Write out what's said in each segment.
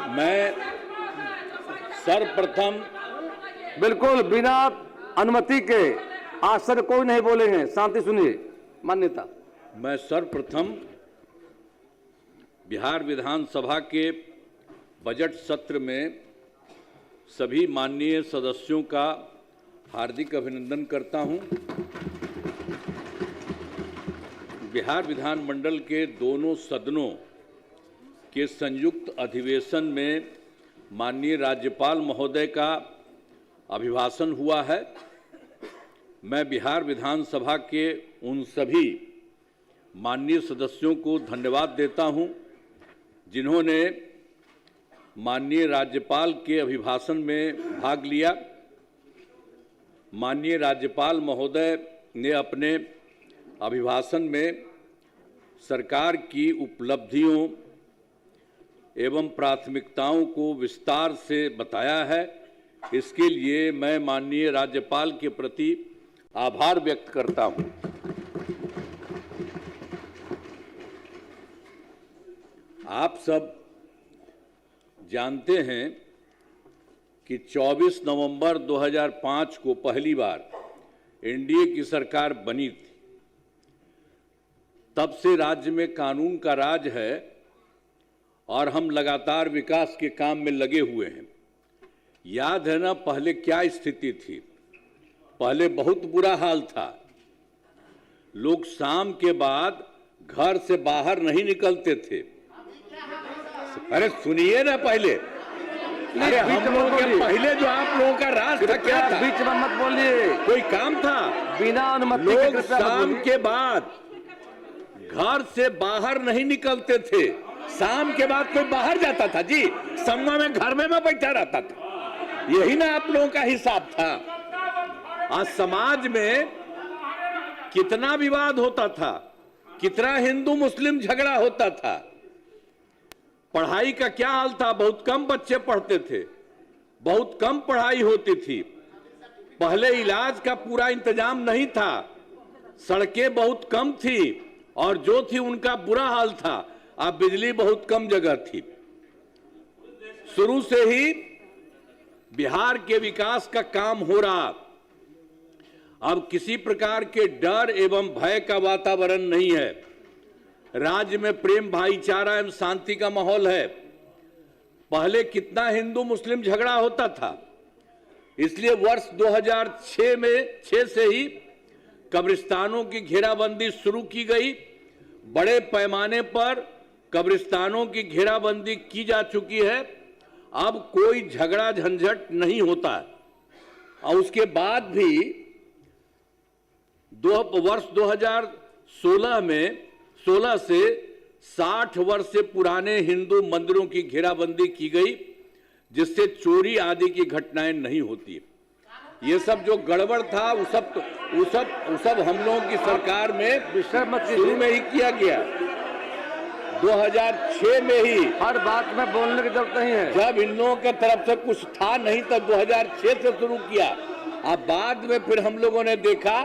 मैं सर्वप्रथम बिल्कुल बिना अनुमति के आज सर कोई नहीं बोलेंगे। शांति सुनिए मान्यता। मैं सर्वप्रथम बिहार विधानसभा के बजट सत्र में सभी माननीय सदस्यों का हार्दिक अभिनंदन करता हूं। बिहार विधानमंडल के दोनों सदनों के संयुक्त अधिवेशन में माननीय राज्यपाल महोदय का अभिभाषण हुआ है। मैं बिहार विधानसभा के उन सभी माननीय सदस्यों को धन्यवाद देता हूं जिन्होंने माननीय राज्यपाल के अभिभाषण में भाग लिया। माननीय राज्यपाल महोदय ने अपने अभिभाषण में सरकार की उपलब्धियों एवं प्राथमिकताओं को विस्तार से बताया है। इसके लिए मैं माननीय राज्यपाल के प्रति आभार व्यक्त करता हूं। आप सब जानते हैं कि 24 नवंबर 2005 को पहली बार एनडीए की सरकार बनी थी। तब से राज्य में कानून का राज है और हम लगातार विकास के काम में लगे हुए हैं। याद है ना पहले क्या स्थिति थी? पहले बहुत बुरा हाल था। लोग शाम के बाद घर से बाहर नहीं निकलते थे। अरे सुनिए ना पहले, अरे हम लोग के पहले जो आप लोगों का राज था क्या था? बीच में मत बोलिए। कोई काम था? बिना अनुमति लोग शाम के बाद घर से बाहर नहीं निकलते थे। शाम के बाद कोई बाहर जाता था जी? सम्मा में घर में बैठा रहता था। यही ना आप लोगों का हिसाब था। आज समाज में कितना विवाद होता था, कितना हिंदू मुस्लिम झगड़ा होता था। पढ़ाई का क्या हाल था? बहुत कम बच्चे पढ़ते थे, बहुत कम पढ़ाई होती थी। पहले इलाज का पूरा इंतजाम नहीं था, सड़कें बहुत कम थी और जो थी उनका बुरा हाल था। अब बिजली बहुत कम जगह थी। शुरू से ही बिहार के विकास का काम हो रहा। अब किसी प्रकार के डर एवं भय का वातावरण नहीं है। राज्य में प्रेम भाईचारा एवं शांति का माहौल है। पहले कितना हिंदू मुस्लिम झगड़ा होता था। इसलिए वर्ष 2006 से ही कब्रिस्तानों की घेराबंदी शुरू की गई। बड़े पैमाने पर कब्रिस्तानों की घेराबंदी की जा चुकी है। अब कोई झगड़ा झंझट नहीं होता। और उसके बाद भी वर्ष 2016 में 16 से 60 वर्ष से पुराने हिंदू मंदिरों की घेराबंदी की गई, जिससे चोरी आदि की घटनाएं नहीं होती। ये सब जो गड़बड़ था वो सब हम लोगों की सरकार में शुरू में ही किया गया। 2006 में ही हर बात में बोलने की जरूरत नहीं है। जब इन लोगों की तरफ से कुछ था नहीं तब 2006 से शुरू किया। अब बाद में फिर हम लोगों ने देखा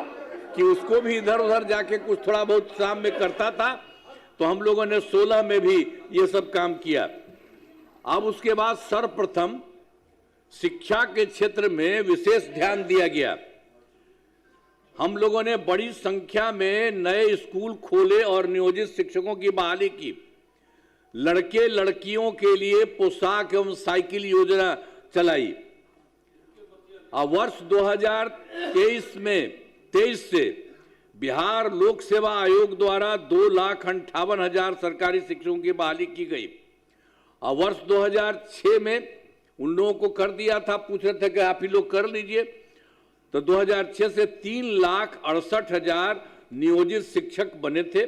कि उसको भी इधर उधर जाके कुछ थोड़ा बहुत शाम में करता था, तो हम लोगों ने 16 में भी ये सब काम किया। अब उसके बाद सर्वप्रथम शिक्षा के क्षेत्र में विशेष ध्यान दिया गया। हम लोगों ने बड़ी संख्या में नए स्कूल खोले और नियोजित शिक्षकों की बहाली की। लड़के लड़कियों के लिए पोशाक एवं साइकिल योजना चलाई। अब वर्ष 2023 से बिहार लोक सेवा आयोग द्वारा 2,58,000 सरकारी शिक्षकों की बहाली की गई। और वर्ष 2006 में उन लोगों को कर दिया था, पूछ रहे थे कि आप ही लोग कर लीजिए, तो 2006 से 3,68,000 नियोजित शिक्षक बने थे।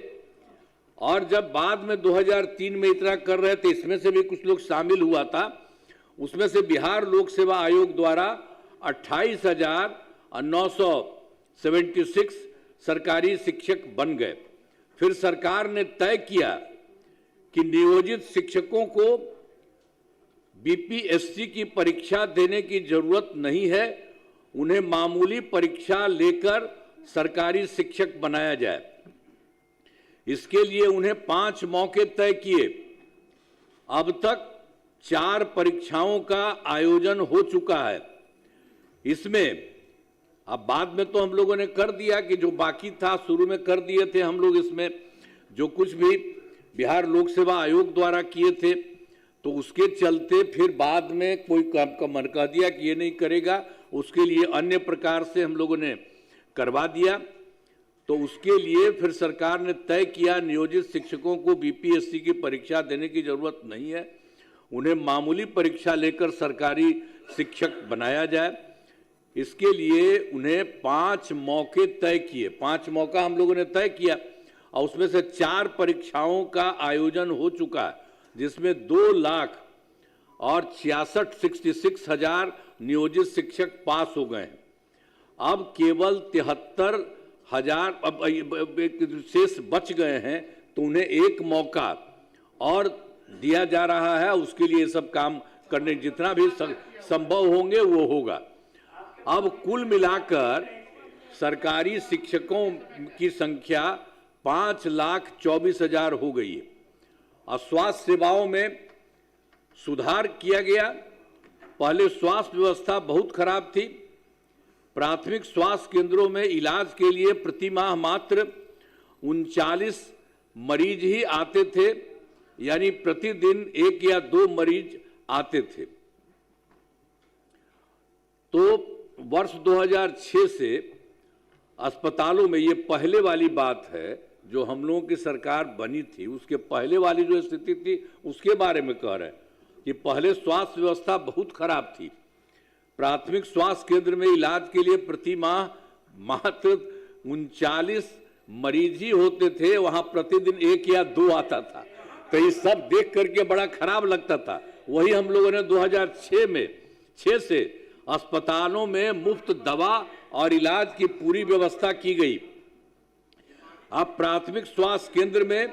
और जब बाद में 2003 में इतना कर रहे थे, इसमें से भी कुछ लोग शामिल हुआ था। उसमें से बिहार लोक सेवा आयोग द्वारा 28,976 सरकारी शिक्षक बन गए। फिर सरकार ने तय किया कि नियोजित शिक्षकों को बीपीएससी की परीक्षा देने की जरूरत नहीं है, उन्हें मामूली परीक्षा लेकर सरकारी शिक्षक बनाया जाए। इसके लिए उन्हें 5 मौके तय किए। अब तक 4 परीक्षाओं का आयोजन हो चुका है। इसमें अब बाद में तो हम लोगों ने कर दिया कि जो बाकी था शुरू में कर दिए थे हम लोग। इसमें जो कुछ भी बिहार लोक सेवा आयोग द्वारा किए थे तो उसके चलते फिर बाद में कोई काम का मन कह दिया कि ये नहीं करेगा, उसके लिए अन्य प्रकार से हम लोगों ने करवा दिया। तो उसके लिए फिर सरकार ने तय किया नियोजित शिक्षकों को बीपीएससी की परीक्षा देने की जरूरत नहीं है, उन्हें मामूली परीक्षा लेकर सरकारी शिक्षक बनाया जाए। इसके लिए उन्हें 5 मौके तय किए, 5 मौका हम लोगों ने तय किया और उसमें से 4 परीक्षाओं का आयोजन हो चुका है, जिसमें 2,66,000 नियोजित शिक्षक पास हो गए हैं। अब केवल 73,000 शेष बच गए हैं, तो उन्हें 1 मौका और दिया जा रहा है। उसके लिए सब काम करने जितना भी संभव होंगे वो होगा। अब कुल मिलाकर सरकारी शिक्षकों की संख्या 5,24,000 हो गई है और स्वास्थ्य सेवाओं में सुधार किया गया। पहले स्वास्थ्य व्यवस्था बहुत खराब थी। प्राथमिक स्वास्थ्य केंद्रों में इलाज के लिए प्रति माह मात्र 39 मरीज ही आते थे, यानी प्रतिदिन 1 या 2 मरीज आते थे। तो वर्ष 2006 से अस्पतालों में, ये पहले वाली बात है जो हम लोगों की सरकार बनी थी, उसके पहले वाली जो स्थिति थी उसके बारे में कह रहे हैं कि पहले स्वास्थ्य व्यवस्था बहुत खराब थी। प्राथमिक स्वास्थ्य केंद्र में इलाज के लिए प्रति माह मात्र 39 मरीज ही होते थे, वहां प्रतिदिन 1 या 2 आता था। तो ये सब देख करके बड़ा खराब लगता था। वही हम लोगों ने 2006 से अस्पतालों में मुफ्त दवा और इलाज की पूरी व्यवस्था की गई। अब प्राथमिक स्वास्थ्य केंद्र में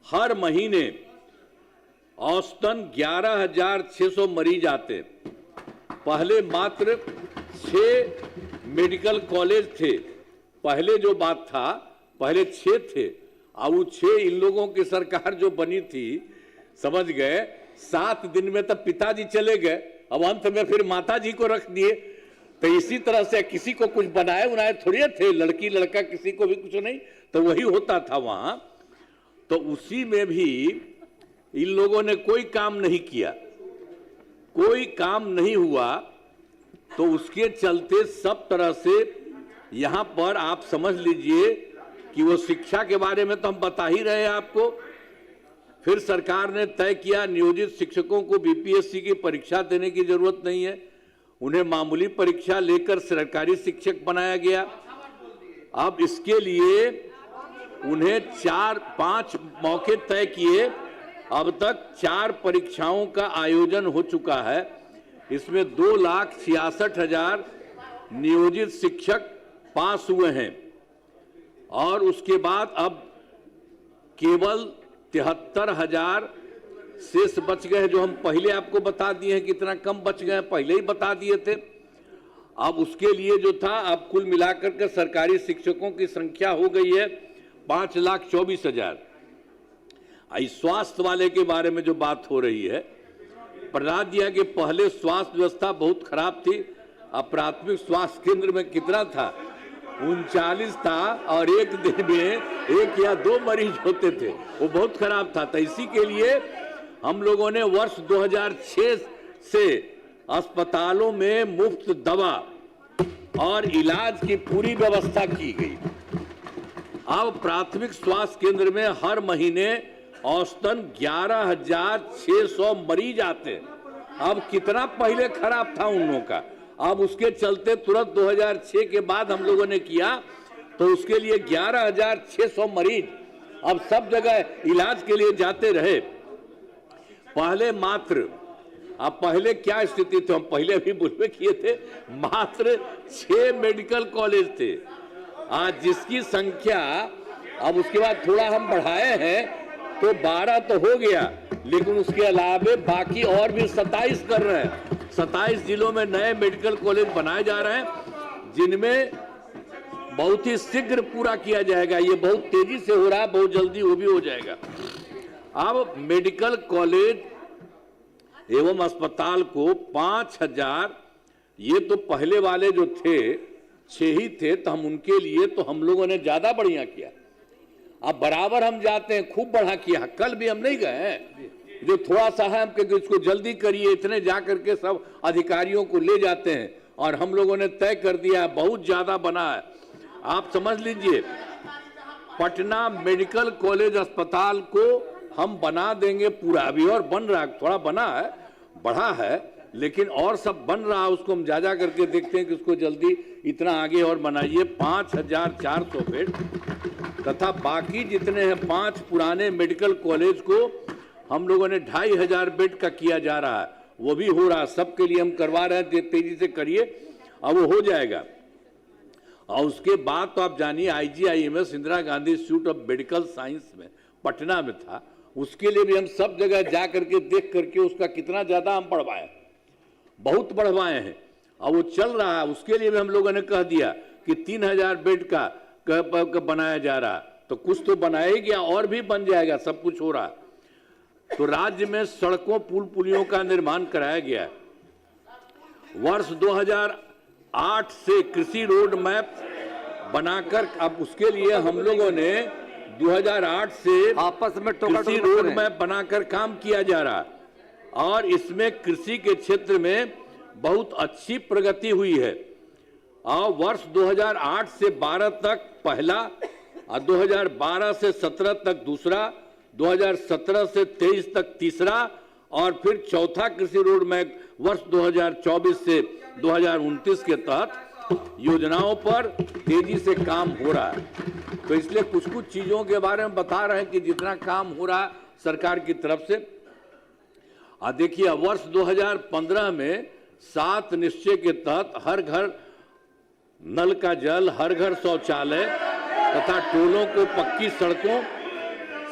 हर महीने औसतन 11,600 मरीज आते। पहले मात्र 6 मेडिकल कॉलेज थे। पहले जो बात था, पहले 6 थे। अब वो 6 इन लोगों की सरकार जो बनी थी, समझ गए 7 दिन में तब पिताजी चले गए, अब अंत में फिर माताजी को रख दिए। तो इसी तरह से किसी को कुछ बनाए उनाए थोड़ी थे, लड़की लड़का किसी को भी कुछ नहीं, तो वही होता था वहां। तो उसी में भी इन लोगों ने कोई काम नहीं किया, कोई काम नहीं हुआ। तो उसके चलते सब तरह से यहां पर आप समझ लीजिए कि वो शिक्षा के बारे में तो हम बता ही रहे हैं आपको। फिर सरकार ने तय किया नियोजित शिक्षकों को बीपीएससी की परीक्षा देने की जरूरत नहीं है, उन्हें मामूली परीक्षा लेकर सरकारी शिक्षक बनाया गया। अब इसके लिए उन्हें 4-5 मौके तय किए। अब तक 4 परीक्षाओं का आयोजन हो चुका है। इसमें 2,66,000 नियोजित शिक्षक पास हुए हैं और उसके बाद अब केवल 73,000 शेष बच गए हैं, जो हम पहले आपको बता दिए हैं। कितना कम बच गए हैं पहले ही बता दिए थे। अब उसके लिए जो था, अब कुल मिलाकर के सरकारी शिक्षकों की संख्या हो गई है 5,24,000। स्वास्थ्य वाले के बारे में जो बात हो रही है, बता दिया कि पहले स्वास्थ्य व्यवस्था बहुत खराब थी। अब प्राथमिक स्वास्थ्य केंद्र में कितना था, 39 था और एक दिन में 1 या 2 मरीज होते थे, वो बहुत खराब था। तो इसी के लिए हम लोगों ने वर्ष 2006 से अस्पतालों में मुफ्त दवा और इलाज की पूरी व्यवस्था की गई। अब प्राथमिक स्वास्थ्य केंद्र में हर महीने औसतन 11,600 मरीज आते। अब कितना पहले खराब था उन लोगों का। अब उसके चलते तुरंत 2006 के बाद हम लोगों ने किया, तो उसके लिए 11,600 मरीज अब सब जगह इलाज के लिए जाते रहे। पहले मात्र, अब पहले क्या स्थिति थी, हम पहले भी बुलवे किए थे, मात्र 6 मेडिकल कॉलेज थे। आज जिसकी संख्या अब उसके बाद थोड़ा हम बढ़ाए हैं तो 12 तो हो गया, लेकिन उसके अलावा बाकी और भी 27 कर रहे हैं। 27 जिलों में नए मेडिकल कॉलेज बनाए जा रहे हैं, जिनमें बहुत ही शीघ्र पूरा किया जाएगा। ये बहुत तेजी से हो रहा है, बहुत जल्दी वो भी हो जाएगा। अब मेडिकल कॉलेज एवं अस्पताल को 5,000, ये तो पहले वाले जो थे 6 ही थे, तो हम उनके लिए तो हम लोगों ने ज्यादा बढ़िया किया। अब बराबर हम जाते हैं, खूब बढ़ा किया। कल भी हम नहीं गए हैं, जो थोड़ा सा है हम कहेंगे इसको जल्दी करिए, इतने जा करके सब अधिकारियों को ले जाते हैं और हम लोगों ने तय कर दिया है, बहुत ज्यादा बना है। आप समझ लीजिए, पटना मेडिकल कॉलेज अस्पताल को हम बना देंगे पूरा। अभी और बन रहा है, थोड़ा बना है, बढ़ा है, लेकिन और सब बन रहा है। उसको हम जा करके देखते हैं कि उसको जल्दी इतना आगे और बनाइए। 5,400 बेड तथा बाकी जितने हैं 5 पुराने मेडिकल कॉलेज को हम लोगों ने 2,500 बेड का किया जा रहा है। वो भी हो रहा है, सबके लिए हम करवा रहे हैं, तेजी से करिए, अब वो हो जाएगा। और उसके बाद तो आप जानिए IGIMS Indira Gandhi institute of medical science में पटना में था, उसके लिए भी हम सब जगह जा करके देख करके उसका कितना ज्यादा हम बढ़वाए, बहुत बढ़वाए हैं और वो चल रहा है। उसके लिए भी हम लोगों ने कह दिया कि 3,000 बेड का बनाया जा रहा, तो कुछ तो बनाया गया और भी बन जाएगा, सब कुछ हो रहा। तो राज्य में सड़कों पुल पुलियों का निर्माण कराया गया। वर्ष 2008 से कृषि रोड मैप बनाकर, अब उसके लिए हम लोगों ने 2008 से आपस में कृषि रोड मैप बनाकर काम किया जा रहा और इसमें कृषि के क्षेत्र में बहुत अच्छी प्रगति हुई है। और वर्ष 2008 से 12 तक पहला और 2012 से 17 तक दूसरा, 2017 से 23 तक तीसरा और फिर चौथा कृषि रोड मैप वर्ष 2024 से 2029 के तहत योजनाओं पर तेजी से काम हो रहा है। तो इसलिए कुछ कुछ चीजों के बारे में बता रहे हैं कि जितना काम हो रहा है सरकार की तरफ से। देखिए, वर्ष 2015 में 7 निश्चय के तहत हर घर नल का जल, हर घर शौचालय तथा टोलों को पक्की सड़कों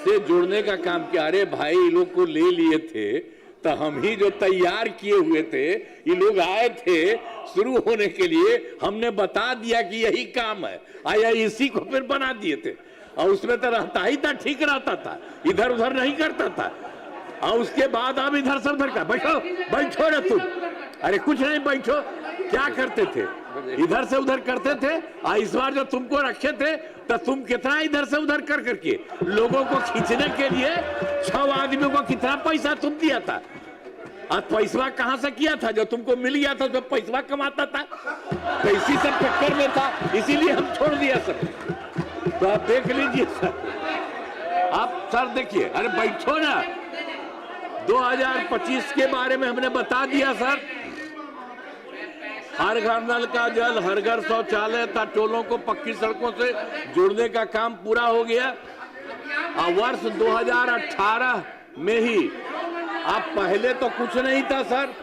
से जोड़ने का काम किया। अरे भाई, इन लोग को ले लिए थे तो हम ही जो तैयार किए हुए थे, ये लोग आए थे शुरू होने के लिए, हमने बता दिया कि यही काम है, आया इसी को फिर बना दिए थे। और उसमें तो रहता ही था, ठीक रहता था, इधर उधर नहीं करता था। और उसके बाद अब इधर से उधर का, बैठो बैठो रे तुम, अरे कुछ नहीं बैठो, क्या करते थे, इधर से उधर करते थे। और इस बार जो तुमको रखे थे तो तुम कितना इधर से उधर कर करके लोगों को खींचने के लिए 6 आदमियों को कितना पैसा तुम दिया था। और पैसा कहां से किया था, जो तुमको मिल गया था तो पैसा कमाता था, तो इसी सब चक्कर में था, इसीलिए हम छोड़ दिया सर। तो आप देख लीजिए सर, आप सर देखिए, अरे बैठो ना। 2025 के बारे में हमने बता दिया सर, हर घर नल का जल, हर घर शौचालय तथा टोलों को पक्की सड़कों से जोड़ने का काम पूरा हो गया। और वर्ष 2018 में ही, अब पहले तो कुछ नहीं था सर,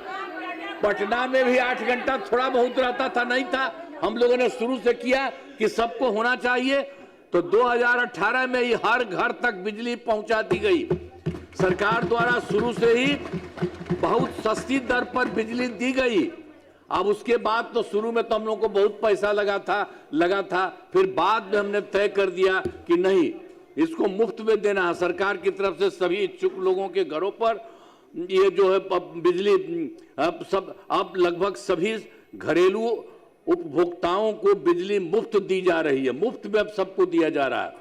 पटना में भी 8 घंटा थोड़ा बहुत रहता था, नहीं था। हम लोगों ने शुरू से किया कि सबको होना चाहिए, तो 2018 में ही हर घर तक बिजली पहुंचा दी गई। सरकार द्वारा शुरू से ही बहुत सस्ती दर पर बिजली दी गई। अब उसके बाद तो शुरू में तो हम लोगों को बहुत पैसा लगा था, फिर बाद में हमने तय कर दिया कि नहीं, इसको मुफ्त में देना है। सरकार की तरफ से सभी इच्छुक लोगों के घरों पर ये जो है बिजली अब लगभग सभी घरेलू उपभोक्ताओं को बिजली मुफ्त दी जा रही है, मुफ्त में अब सबको दिया जा रहा है।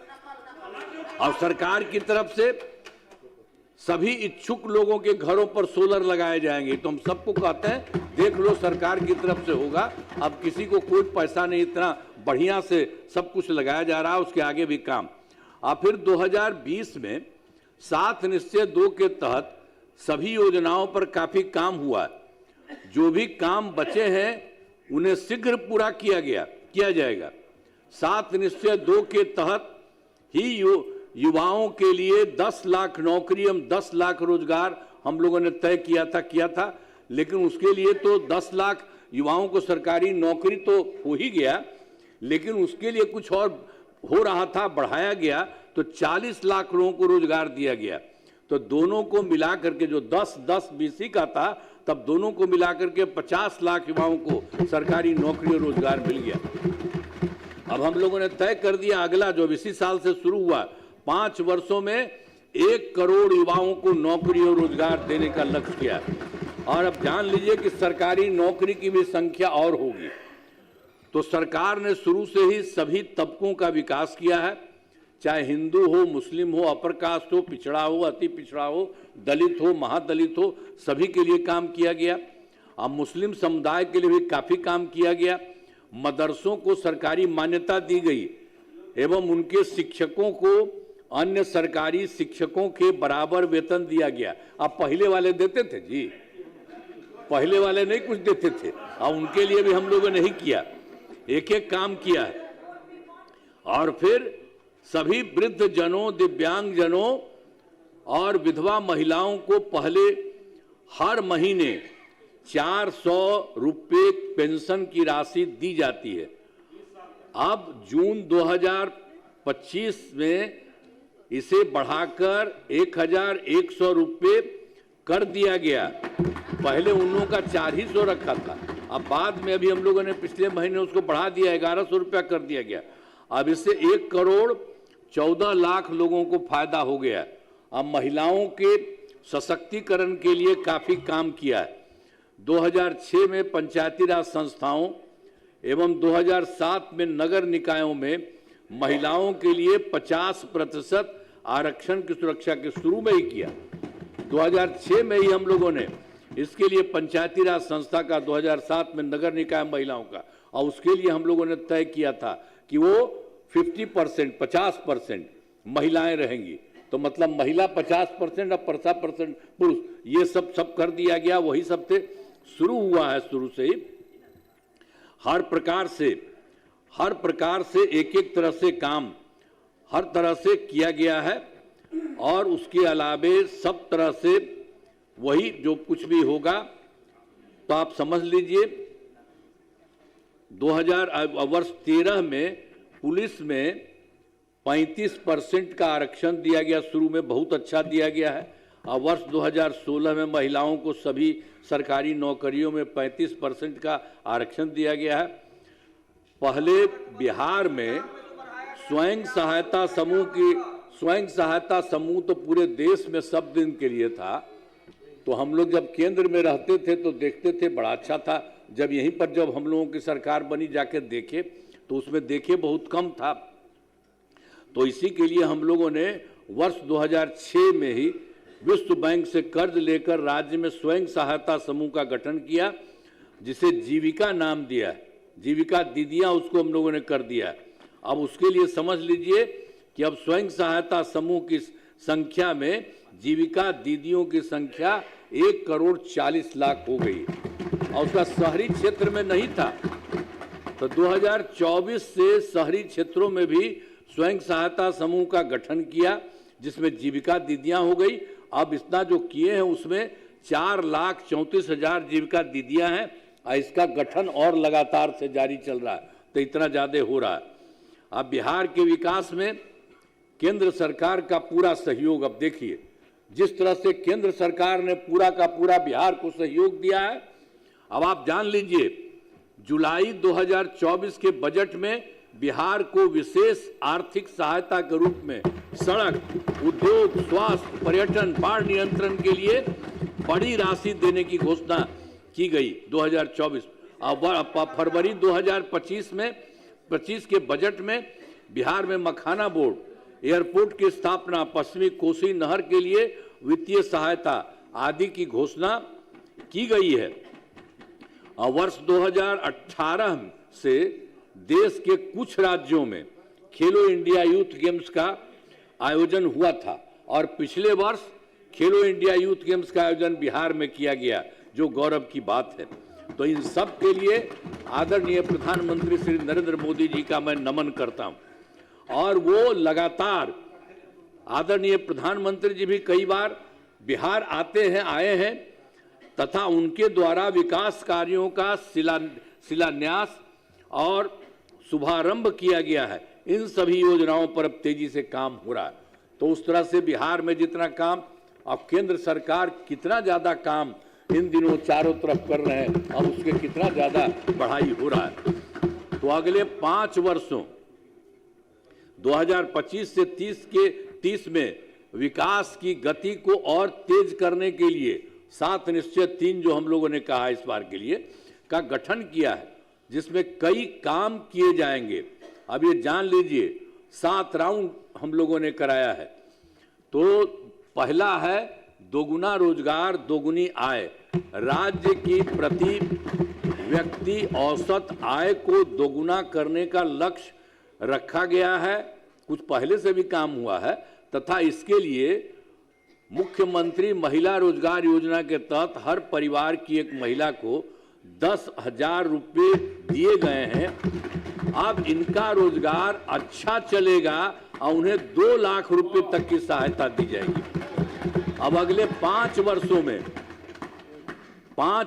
और सरकार की तरफ से सभी इच्छुक लोगों के घरों पर सोलर लगाए जाएंगे। तो हम सबको कहते हैं, देख लो, सरकार की तरफ से होगा, अब किसी को कोई पैसा नहीं, इतना बढ़िया से सब कुछ लगाया जा रहा है, उसके आगे भी काम। और फिर 2020 में 7 निश्चय 2 के तहत सभी योजनाओं पर काफी काम हुआ। जो भी काम बचे हैं उन्हें शीघ्र पूरा किया जाएगा। 7 निश्चय 2 के तहत ही युवाओं के लिए 10 लाख नौकरी, हम 10 लाख रोजगार हम लोगों ने तय किया था। लेकिन उसके लिए तो 10 लाख युवाओं को सरकारी नौकरी तो हो ही गया, लेकिन उसके लिए कुछ और हो रहा था, बढ़ाया गया, तो 40 लाख लोगों को रोजगार दिया गया। तो दोनों को मिला करके, जो 10-10 BC का था, तब दोनों को मिला करके 50 लाख युवाओं को सरकारी नौकरी और रोजगार मिल गया। अब हम लोगों ने तय कर दिया, अगला जो इसी साल से शुरू हुआ, 5 वर्षों में 1 करोड़ युवाओं को नौकरी और रोजगार देने का लक्ष्य किया। और अब जान लीजिए कि सरकारी नौकरी की भी संख्या और होगी। तो सरकार ने शुरू से ही सभी तबकों का विकास किया है, चाहे हिंदू हो, मुस्लिम हो, अपर कास्ट हो, पिछड़ा हो, अति पिछड़ा हो, दलित हो, महादलित हो, सभी के लिए काम किया गया। अब मुस्लिम समुदाय के लिए भी काफ़ी काम किया गया। मदरसों को सरकारी मान्यता दी गई एवं उनके शिक्षकों को अन्य सरकारी शिक्षकों के बराबर वेतन दिया गया। अब पहले वाले देते थे जी, पहले वाले नहीं कुछ देते थे, अब उनके लिए भी हम लोगों ने नहीं किया, एक एक काम किया है। और फिर सभी वृद्ध जनों, दिव्यांग जनों और विधवा महिलाओं को पहले हर महीने 400 रुपये पेंशन की राशि दी जाती है। अब जून 2025 में इसे बढ़ाकर 1100 रुपये कर दिया गया। पहले उन लोगों का 400 रखा था, अब बाद में अभी हम लोगों ने पिछले महीने उसको बढ़ा दिया, 1100 रुपया कर दिया गया। अब इससे 1 करोड़ 14 लाख लोगों को फायदा हो गया। अब महिलाओं के सशक्तिकरण के लिए काफ़ी काम किया है। 2006 में पंचायती राज संस्थाओं एवं 2007 में नगर निकायों में महिलाओं के लिए 50% आरक्षण की सुरक्षा के शुरू में ही किया। 2006 में ही हम लोगों ने इसके लिए पंचायती राज संस्था का, 2007 में नगर निकाय महिलाओं का, और उसके लिए हम लोगों ने तय किया था कि वो 50% महिलाएं रहेंगी। तो मतलब महिला 50% और 50% पुरुष, ये सब कर दिया गया। वही सब से शुरू हुआ है, शुरू से ही हर प्रकार से एक एक तरह से काम हर तरह से किया गया है। और उसके अलावे सब तरह से वही जो कुछ भी होगा, तो आप समझ लीजिए वर्ष 13 में पुलिस में 35% का आरक्षण दिया गया, शुरू में बहुत अच्छा दिया गया है। और वर्ष 2016 में महिलाओं को सभी सरकारी नौकरियों में 35% का आरक्षण दिया गया है। पहले बिहार में स्वयं सहायता समूह तो पूरे देश में सब दिन के लिए था। तो हम लोग जब केंद्र में रहते थे तो देखते थे, बड़ा अच्छा था। जब यहीं पर जब हम लोगों की सरकार बनी, जाके देखे तो उसमें देखे बहुत कम था। तो इसी के लिए हम लोगों ने वर्ष 2006 में ही विश्व बैंक से कर्ज लेकर राज्य में स्वयं सहायता समूह का गठन किया, जिसे जीविका नाम दिया। जीविका दीदियां उसको हम लोगों ने कर दिया। अब उसके लिए समझ लीजिए कि अब स्वयं सहायता समूह की संख्या में जीविका दीदियों की संख्या 1 करोड़ 40 लाख हो गई, और उसका शहरी क्षेत्र में नहीं था। तो 2024 से शहरी क्षेत्रों में भी स्वयं सहायता समूह का गठन किया, जिसमें जीविका दीदियां हो गई। अब इतना जो किए हैं उसमें 4,34,000 जीविका दीदियां हैं, और इसका गठन और लगातार से जारी चल रहा है। तो इतना ज़्यादा हो रहा है। अब बिहार के विकास में केंद्र सरकार का पूरा सहयोग, अब देखिए जिस तरह से केंद्र सरकार ने पूरा का पूरा बिहार को सहयोग दिया है। अब आप जान लीजिए जुलाई 2024 के बजट में बिहार को विशेष आर्थिक सहायता के रूप में सड़क, उद्योग, स्वास्थ्य, पर्यटन, बाढ़ नियंत्रण के लिए बड़ी राशि देने की घोषणा की गई 2024। अब फरवरी 2025 के बजट में बिहार में मखाना बोर्ड, एयरपोर्ट की स्थापना, पश्चिमी कोसी नहर के लिए वित्तीय सहायता आदि की घोषणा की गई है। और वर्ष 2018 से देश के कुछ राज्यों में खेलो इंडिया यूथ गेम्स का आयोजन हुआ था, और पिछले वर्ष खेलो इंडिया यूथ गेम्स का आयोजन बिहार में किया गया, जो गौरव की बात है। तो इन सब के लिए आदरणीय प्रधानमंत्री श्री नरेंद्र मोदी जी का मैं नमन करता हूं। और वो लगातार, आदरणीय प्रधानमंत्री जी भी कई बार बिहार आए हैं, तथा उनके द्वारा विकास कार्यों का शिलान्यास और शुभारंभ किया गया है। इन सभी योजनाओं पर अब तेजी से काम हो रहा है। तो उस तरह से बिहार में जितना काम, अब केंद्र सरकार कितना ज्यादा काम इन दिनों चारों तरफ कर रहे हैं, अब उसके कितना ज्यादा बढ़ाई हो रहा है। तो अगले 5 वर्षों 2025 से 30 में विकास की गति को और तेज करने के लिए 7 निश्चय 3 जो हम लोगों ने कहा इस बार के लिए का गठन किया है, जिसमें कई काम किए जाएंगे। अब ये जान लीजिए 7 राउंड हम लोगों ने कराया है। तो पहला है दोगुना रोजगार दोगुनी आय। राज्य की प्रति व्यक्ति औसत आय को दोगुना करने का लक्ष्य रखा गया है। कुछ पहले से भी काम हुआ है तथा इसके लिए मुख्यमंत्री महिला रोजगार योजना के तहत हर परिवार की एक महिला को 10,000 रुपये दिए गए हैं। अब इनका रोजगार अच्छा चलेगा और उन्हें 2 लाख रुपए तक की सहायता दी जाएगी। अब अगले 5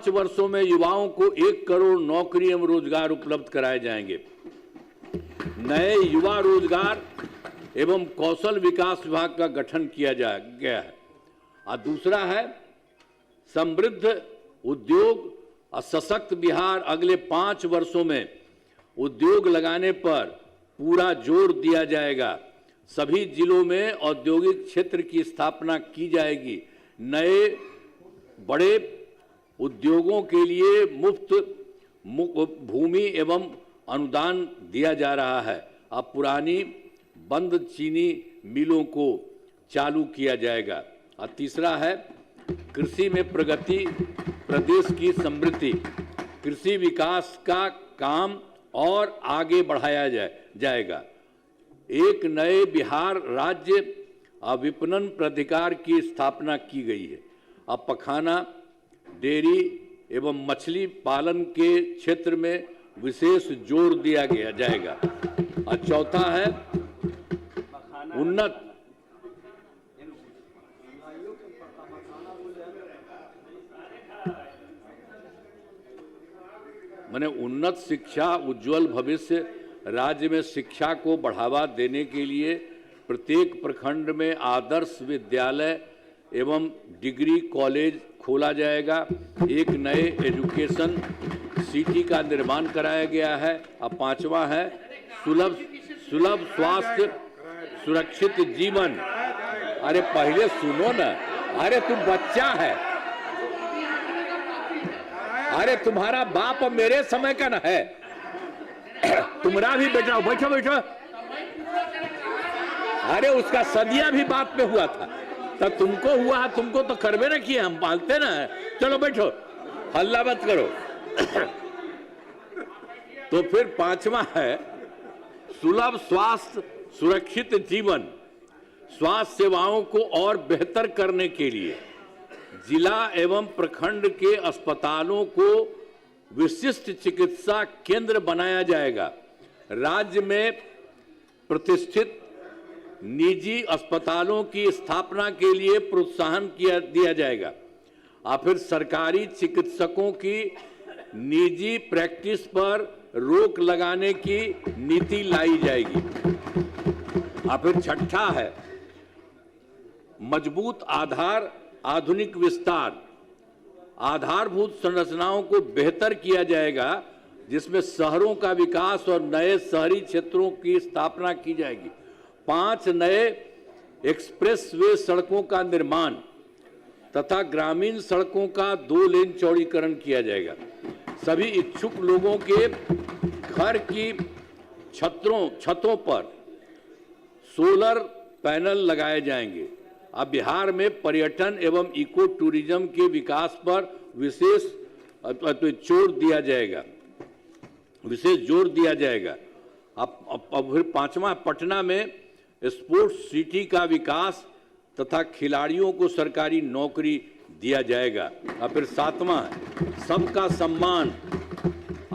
वर्षों में युवाओं को 1 करोड़ नौकरी एवं रोजगार उपलब्ध कराए जाएंगे। नए युवा रोजगार एवं कौशल विकास विभाग का गठन किया गया है। और दूसरा है समृद्ध उद्योग और सशक्त बिहार। अगले 5 वर्षों में उद्योग लगाने पर पूरा जोर दिया जाएगा। सभी जिलों में औद्योगिक क्षेत्र की स्थापना की जाएगी। नए बड़े उद्योगों के लिए मुफ्त भूमि एवं अनुदान दिया जा रहा है। अब पुरानी बंद चीनी मिलों को चालू किया जाएगा। और तीसरा है कृषि में प्रगति, प्रदेश की समृद्धि। कृषि विकास का काम और आगे बढ़ाया जाएगा। एक नए बिहार राज्य विपणन प्राधिकार की स्थापना की गई है। अब पखाना, डेयरी एवं मछली पालन के क्षेत्र में विशेष जोर दिया जाएगा। और चौथा है उन्नत शिक्षा, उज्जवल भविष्य। राज्य में शिक्षा को बढ़ावा देने के लिए प्रत्येक प्रखंड में आदर्श विद्यालय एवं डिग्री कॉलेज खोला जाएगा। एक नए एजुकेशन सिटी का निर्माण कराया गया है। अब 5वां है सुलभ स्वास्थ्य सुरक्षित जीवन। अरे पहले सुनो ना, अरे तुम बच्चा है, अरे तुम्हारा बाप मेरे समय का ना है। तुम्हारा भी बेटा, बैठो बैठो। अरे उसका सदिया भी बात में हुआ था, तो तुमको हुआ, तुमको तो करवे ना किए, हम पालते ना। चलो बैठो, हल्ला मत करो। तो फिर 5वां है सुलभ स्वास्थ्य सुरक्षित जीवन। स्वास्थ्य सेवाओं को और बेहतर करने के लिए जिला एवं प्रखंड के अस्पतालों को विशिष्ट चिकित्सा केंद्र बनाया जाएगा। राज्य में प्रतिष्ठित निजी अस्पतालों की स्थापना के लिए प्रोत्साहन दिया जाएगा। और फिर सरकारी चिकित्सकों की निजी प्रैक्टिस पर रोक लगाने की नीति लाई जाएगी। और फिर छठा है मजबूत आधार आधुनिक विस्तार। आधारभूत संरचनाओं को बेहतर किया जाएगा, जिसमें शहरों का विकास और नए शहरी क्षेत्रों की स्थापना की जाएगी। 5 नए एक्सप्रेस वे सड़कों का निर्माण तथा ग्रामीण सड़कों का 2 लेन चौड़ीकरण किया जाएगा। सभी इच्छुक लोगों के घर की छतों पर सोलर पैनल लगाए जाएंगे। अब बिहार में पर्यटन एवं इको टूरिज्म के विकास पर विशेष जोर दिया जाएगा। अब फिर 5वां पटना में स्पोर्ट्स सिटी का विकास तथा खिलाड़ियों को सरकारी नौकरी दिया जाएगा। और फिर 7वां सबका सम्मान,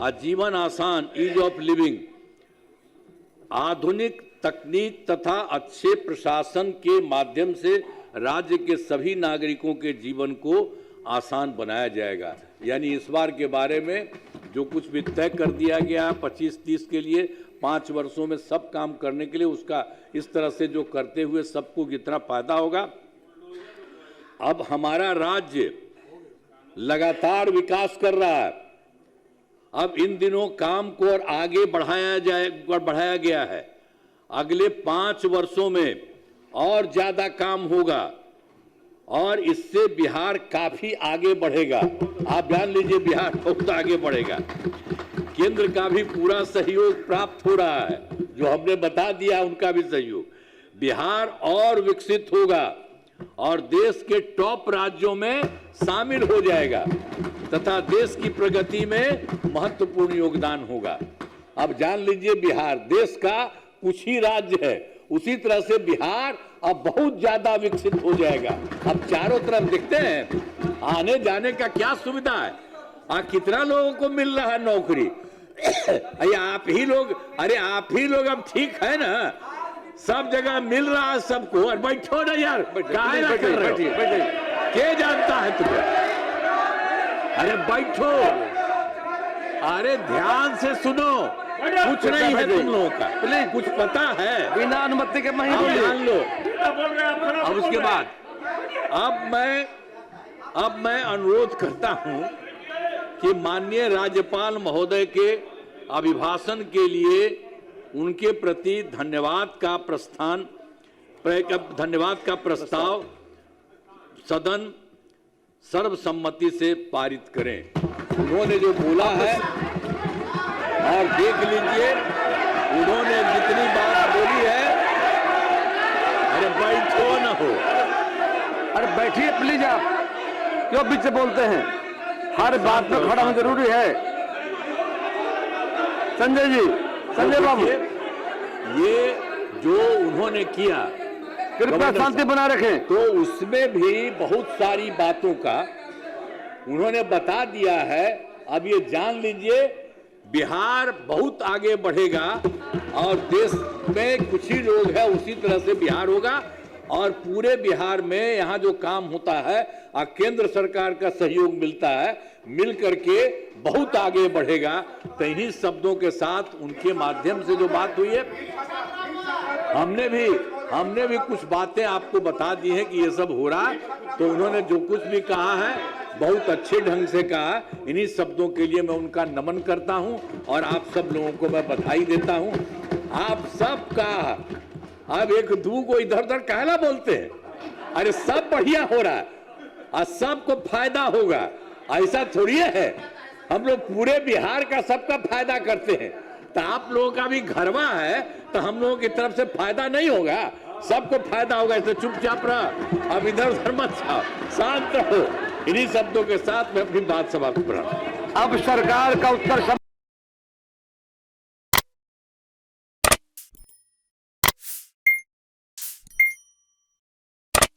आजीवन आसान, ईज ऑफ लिविंग। आधुनिक तकनीक तथा अच्छे प्रशासन के माध्यम से राज्य के सभी नागरिकों के जीवन को आसान बनाया जाएगा। यानी इस बार के बारे में जो कुछ भी तय कर दिया गया 25-30 के लिए 5 वर्षों में सब काम करने के लिए, उसका इस तरह से जो करते हुए सबको कितना फायदा होगा। अब हमारा राज्य लगातार विकास कर रहा है। अब इन दिनों काम को और आगे बढ़ाया गया है। अगले 5 वर्षों में और ज्यादा काम होगा। और इससे बिहार काफी आगे बढ़ेगा। आप जान लीजिए बिहार बहुत आगे बढ़ेगा। केंद्र का भी पूरा सहयोग प्राप्त हो रहा है, जो हमने बता दिया उनका भी सहयोग। बिहार और विकसित होगा और देश के टॉप राज्यों में शामिल हो जाएगा तथा देश की प्रगति में महत्वपूर्ण योगदान होगा। अब जान लीजिए बिहार देश का कुछ ही राज्य है, उसी तरह से बिहार अब बहुत ज्यादा विकसित हो जाएगा। अब चारों तरफ देखते हैं आने जाने का क्या सुविधा है। कितना लोगों को मिल रहा है नौकरी। आप ही लोग अब ठीक है ना, सब जगह मिल रहा है सबको। और बैठो ना यार, काहे ना कर रहे हो? क्या जानता है तुम्हें? अरे बैठो, अरे ध्यान से सुनो, कुछ नहीं है तुम लोगों का, प्लीज कुछ पता है, बिना अनुमति के मही ध्यान लो। अब उसके बाद अब मैं अनुरोध करता हूं कि माननीय राज्यपाल महोदय के अभिभाषण के लिए उनके प्रति धन्यवाद का प्रस्ताव सदन सर्वसम्मति से पारित करें। उन्होंने जो बोला है, और देख लीजिए उन्होंने जितनी बात बोली है। अरे बैठो न हो, अरे बैठिए प्लीज, आप क्यों बीच से बोलते हैं? हर बात में खड़ा होना जरूरी है। संजय जी, संजय बाबू, ये जो उन्होंने किया, कृपया शांति बना रखें। तो उसमें भी बहुत सारी बातों का उन्होंने बता दिया है। अब ये जान लीजिए बिहार बहुत आगे बढ़ेगा और देश में कुछ ही लोग हैं, उसी तरह से बिहार होगा। और पूरे बिहार में यहाँ जो काम होता है और केंद्र सरकार का सहयोग मिलता है, मिल करके बहुत आगे बढ़ेगा। तो इन्हीं शब्दों के साथ उनके माध्यम से जो बात हुई है, हमने भी कुछ बातें आपको बता दी हैं कि ये सब हो रहा है। तो उन्होंने जो कुछ भी कहा है बहुत अच्छे ढंग से कहा। इन्हीं शब्दों के लिए मैं उनका नमन करता हूं और आप सब लोगों को मैं बधाई देता हूं। आप सबका अब एक दू को इधर उधर कहला बोलते हैं। अरे सब बढ़िया हो रहा है और सबको फायदा होगा, ऐसा थोड़ी है। हम लोग पूरे बिहार का सबका फायदा करते हैं। तो आप लोगों का भी घरवा है तो हम लोगों की तरफ से फायदा नहीं होगा, सबको फायदा होगा। इसलिए चुपचाप रह, अब इधर उधर मत जाओ, शांत रहो। इन्हीं शब्दों के साथ मैं अपनी बात समाप्त कर रहा हूं। अब सरकार का उत्तर